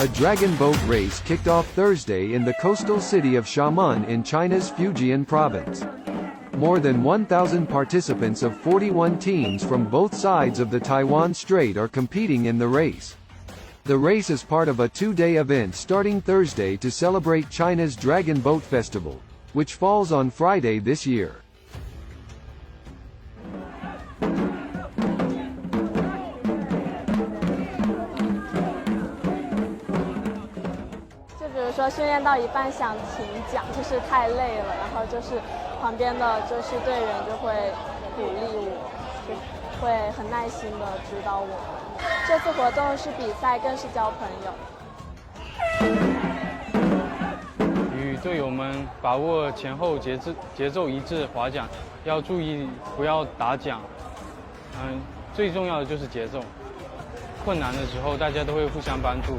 A dragon boat race kicked off Thursday in the coastal city of Xiamen in China's Fujian Province. More than 1,000 participants of 41 teams from both sides of the Taiwan Strait are competing in the race. The race is part of a two-day event starting Thursday to celebrate China's Dragon Boat Festival, which falls on Friday this year. 就比如说训练到一半想停讲，就是太累了，然后就是旁边的就是队员就会鼓励我，就会很耐心的指导我们。这次活动是比赛，更是交朋友。与队友们把握前后节奏一致划桨，要注意不要打桨。最重要的就是节奏。困难的时候，大家都会互相帮助。